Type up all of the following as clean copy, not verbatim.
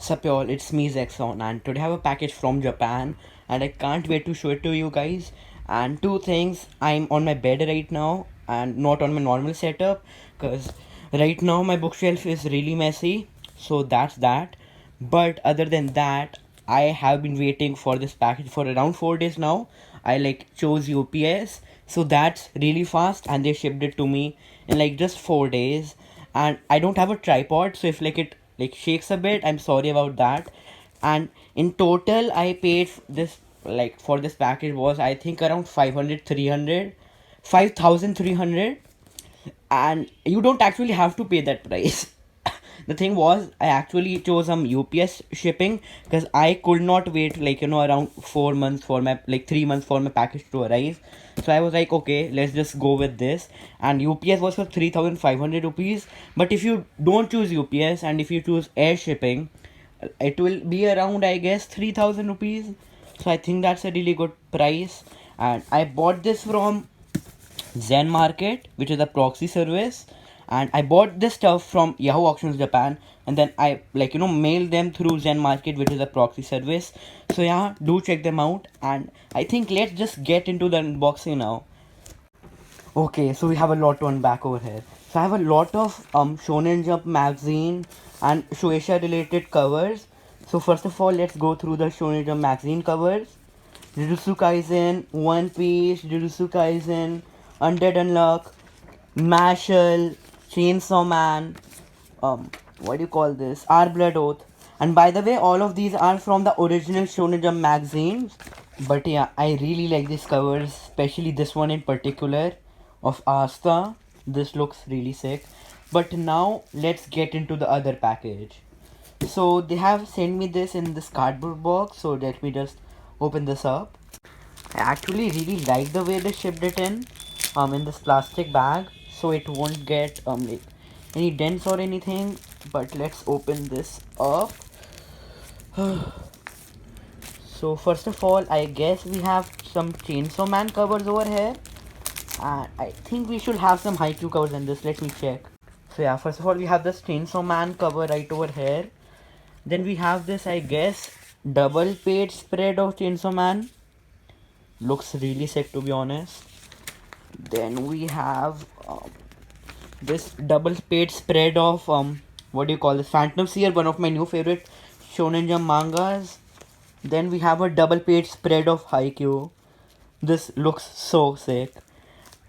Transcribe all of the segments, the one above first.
Sup y'all, it's me Zexon, and today I have a package from Japan and I can't wait to show it to you guys. And two things, I'm on my bed right now and not on my normal setup because right now my bookshelf is really messy, so that's that. But other than that, I have been waiting for this package for around 4 days now. I chose UPS, so that's really fast and they shipped it to me in just 4 days. And I don't have a tripod, so if it shakes a bit, I'm sorry about that. And in total I paid this for this package was I think around 500, 300, 5,300. And you don't actually have to pay that price. The thing was I actually chose some UPS shipping because I could not wait around 4 months for my 3 months for my package to arrive. So I was like, okay, let's just go with this. And UPS was for 3,500 rupees. But if you don't choose UPS and if you choose air shipping, it will be around I guess 3,000 rupees. So I think that's a really good price. And I bought this from Zen Market, which is a proxy service, and I bought this stuff from Yahoo Auctions Japan, and then I mailed them through Zen Market, which is a proxy service. So yeah, do check them out, and I think let's just get into the unboxing now. Okay, so we have a lot to unpack over here. So I have a lot of Shonen Jump magazine and Shueisha related covers. So first of all, let's go through the Shonen Jump magazine covers. Jujutsu Kaisen, One Piece, Jujutsu Kaisen, Undead Unluck, Mashal, Chainsaw Man, what do you call this? Our Blood Oath. And by the way, all of these are from the original Shonen Jump magazines. But yeah, I really like these covers, especially this one in particular of Asta. This looks really sick. But now let's get into the other package. So they have sent me this in this cardboard box. So let me just open this up. I actually really like the way they shipped it in this plastic bag, so it won't get any dents or anything. But let's open this up. So first of all, I guess we have some Chainsaw Man covers over here, and I think we should have some Haikyuu covers in this. Let me check. So yeah, first of all we have this Chainsaw Man cover right over here. Then we have this, I guess, double page spread of Chainsaw Man. Looks really sick, to be honest. Then we have this double page spread of what do you call this, Phantom Seer, one of my new favorite Shonen Jump mangas. Then we have a double page spread of Haikyuu. This looks so sick.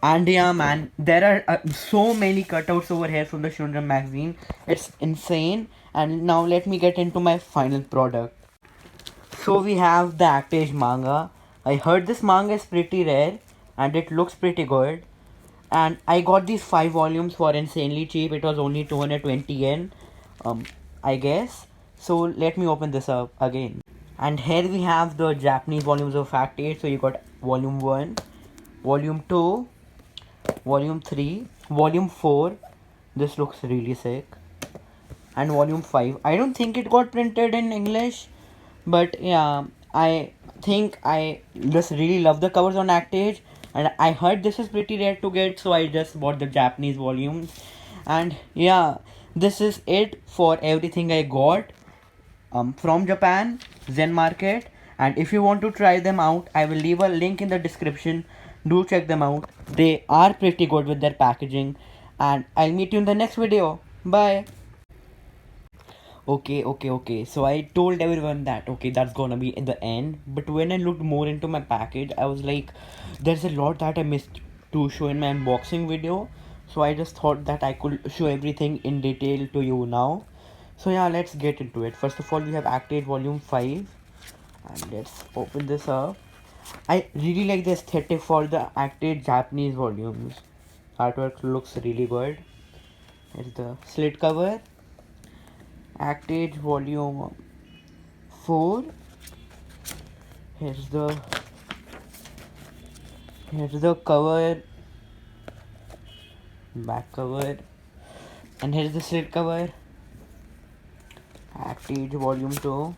And yeah, man, there are so many cutouts over here from the Shonen Jump magazine. It's insane. And now let me get into my final product. So we have the Actage manga. I heard this manga is pretty rare and it looks pretty good. And I got these 5 volumes for insanely cheap. It was only 220 yen, I guess. So let me open this up again. And here we have the Japanese volumes of Actage. So you got volume 1, volume 2, volume 3, volume 4. This looks really sick. And volume 5. I don't think it got printed in English, but yeah, I think I just really love the covers on Actage, and I heard this is pretty rare to get, so I just bought the Japanese volumes. And yeah, this is it for everything I got from Japan, Zen Market. And if you want to try them out, I will leave a link in the description. Do check them out. They are pretty good with their packaging. And I'll meet you in the next video. Bye. Okay. So I told everyone that okay, that's gonna be in the end. But when I looked more into my package, I was like, there's a lot that I missed to show in my unboxing video. So I just thought that I could show everything in detail to you now. So yeah, let's get into it. First of all, we have Actate Volume 5. And let's open this up. I really like the aesthetic for the Actate Japanese volumes. Artwork looks really good. Here's the slit cover. Actage Volume 4. Here's the cover, back cover, and here's the slit cover. Actage Volume 2.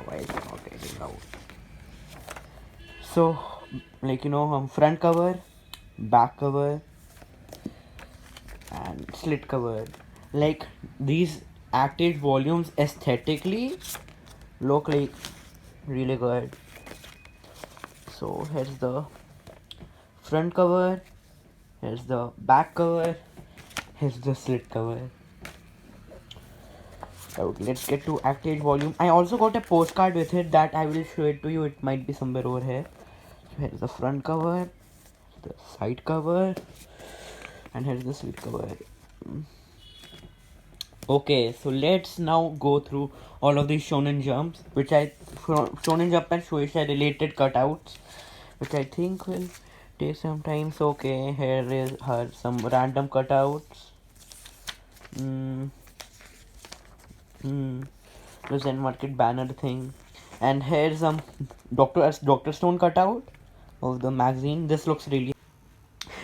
Why is it not getting out? So, front cover, back cover, and slit cover. These Act Age volumes aesthetically look like really good. So here's the front cover, here's the back cover, here's the slit cover. Okay, let's get to Act Age volume. I also got a postcard with it that I will show it to you. It might be somewhere over here. So here's the front cover, the side cover, and here's the slit cover. Okay, so let's now go through all of these Shonen Jumps, Shonen Jump and Shueisha related cutouts, which I think will take some time. So okay, here is her some random cutouts. The Zen Market banner thing, and here's some Doctor Stone cutout of the magazine. This looks really.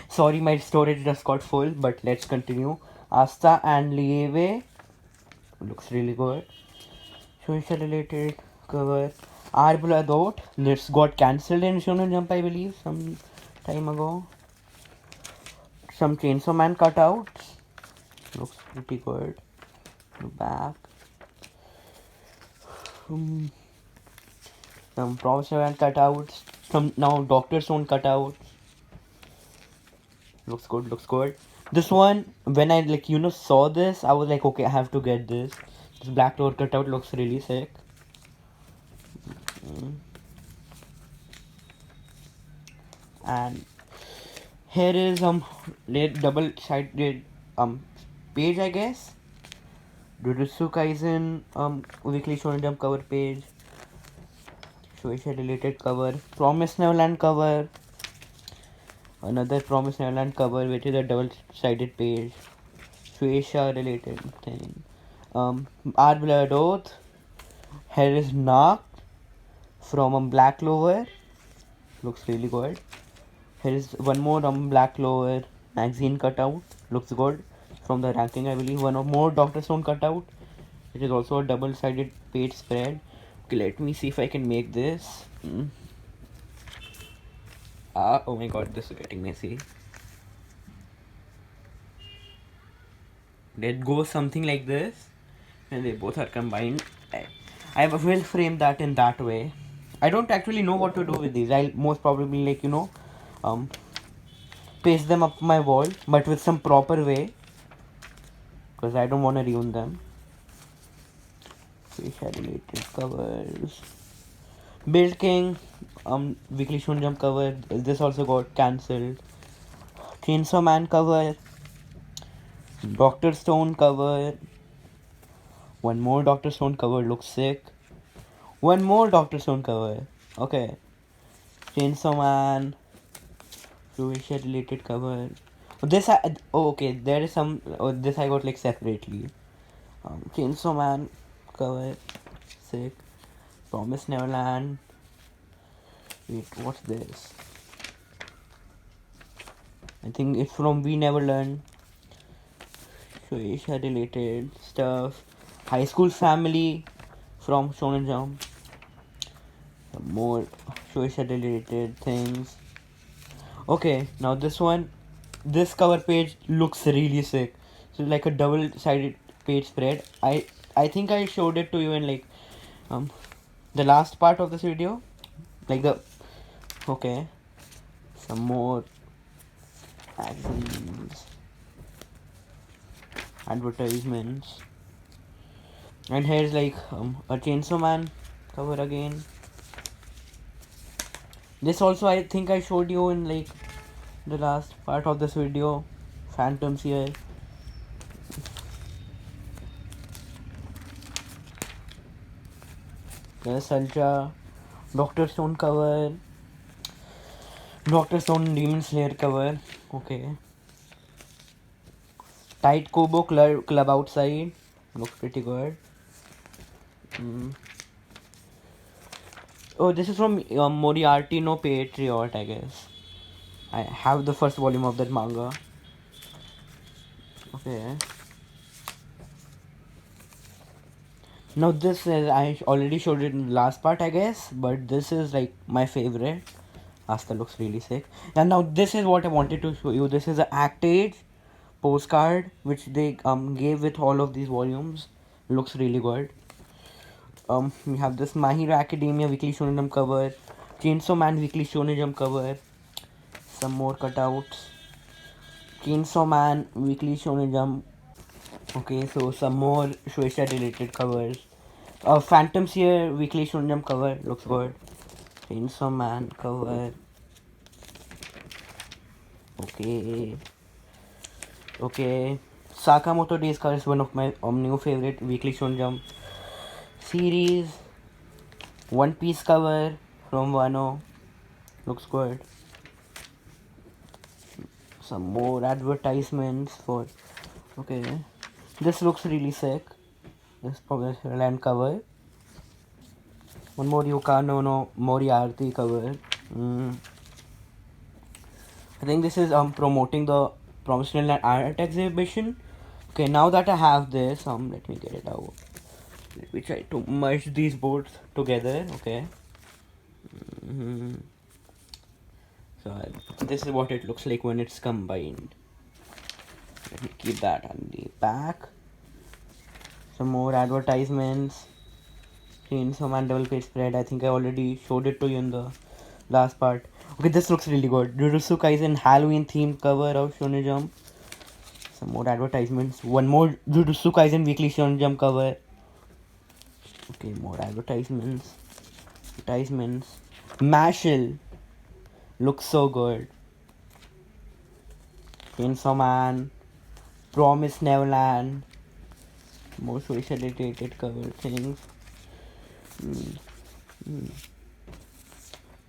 Sorry, my storage just got full, but let's continue. Asta and Lieve looks really good. Shueisha related cover. Arbol Adot. This got cancelled in Shonen Jump, I believe, some time ago. Some Chainsaw Man cutouts. Looks pretty good. The back. Some Professor Man cutouts. Some now Doctor Stone cutouts. Looks good. This one, when I saw this, I was like, okay, I have to get this. This Black Clover cutout looks really sick. And here is double-sided page, I guess. Jujutsu Kaisen weekly Shonen Jump cover page. Shueisha related cover. Promise Neverland cover. Another Promise Neverland cover, which is a double-sided page. Shueisha related thing. Our Blood Oath. Here is Narc from Black Clover. Looks really good. Here is one more Black Clover magazine cutout. Looks good. From the ranking, I believe. One more Doctor Stone cutout. It is also a double-sided page spread. Okay, let me see if I can make this. Oh my god, this is getting messy. Let go something like this, and they both are combined. I will frame that in that way. I don't actually know what to do with these. I'll most probably paste them up my wall, but with some proper way, because I don't want to ruin them. Shueisha related covers. Build King weekly Shonen Jump cover. This also got cancelled. Chainsaw Man cover. Doctor Stone cover. One more Doctor Stone cover looks sick. One more Doctor Stone cover. Okay. Chainsaw Man. Shueisha related cover. Okay. There is some. This I got separately. Chainsaw Man cover. Sick. Promise Neverland. Wait, what's this? I think it's from We Never Learn. Shueisha related stuff. High School Family from Shonen Jump. Some more Shueisha related things. Okay, now this cover page looks really sick. So like a double-sided page spread. I think I showed it to you in the last part of this video. Okay, some more magazines, advertisements, and here's a Chainsaw Man cover again. This also I think I showed you in the last part of this video. Phantoms here. There's Ultra, Doctor Stone cover, Doctor Stone Demon Slayer cover. Okay. Tight Kobo Club outside. Looks pretty good. Oh, this is from Moriarty no Patriot, I guess. I have the first volume of that manga. Okay. Now this is, I already showed it in the last part, I guess, but this is my favorite. Asta looks really sick. And now this is what I wanted to show you. This is an Act Age postcard which they gave with all of these volumes. looks really good. We have this My Hero Academia Weekly Shonen Jump cover, Chainsaw Man Weekly Shonen Jump cover, some more cutouts, Chainsaw Man Weekly Shonen Jump. Okay, so some more Shueisha related covers. Phantom Seer Weekly Shonen Jump cover looks good. Chainsaw Man cover. Okay. Sakamoto Days cover is one of my new favorite Weekly Shonen Jump series. One Piece cover from Wano looks good. Some more advertisements for. Okay, this looks really sick. This probably land cover. One more Yukano no Moriarty cover. I think this is promoting the Promised Land art exhibition. Okay, now that I have this, let me get it out. Let me try to merge these boards together. Okay. So this is what it looks like when it's combined. Let me keep that on the back. Some more advertisements. Chainsaw Man double page spread. I think I already showed it to you in the last part. Okay, this looks really good. Jujutsu Kaisen Halloween themed cover of Shonen Jump. Some more advertisements. One more Jujutsu Kaisen weekly Shonen Jump cover. Okay, more advertisements. Mashal looks so good. Chainsaw Man, Promise Neverland, more social related cover things.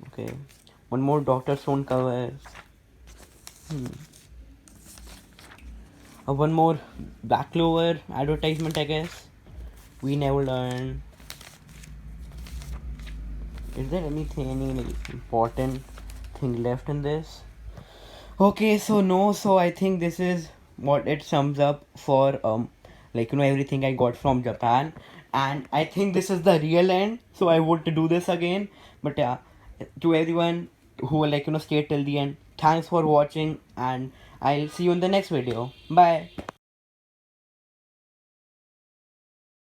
Okay, one more Doctor Stone cover. One more Black Clover advertisement, I guess. We Never Learn. Is there any important thing left in this? Okay, so I think this is what it sums up for everything I got from Japan, and I think this is the real end. So I would do this again, but yeah, to everyone who stay till the end, thanks for watching, and I'll see you in the next video. Bye.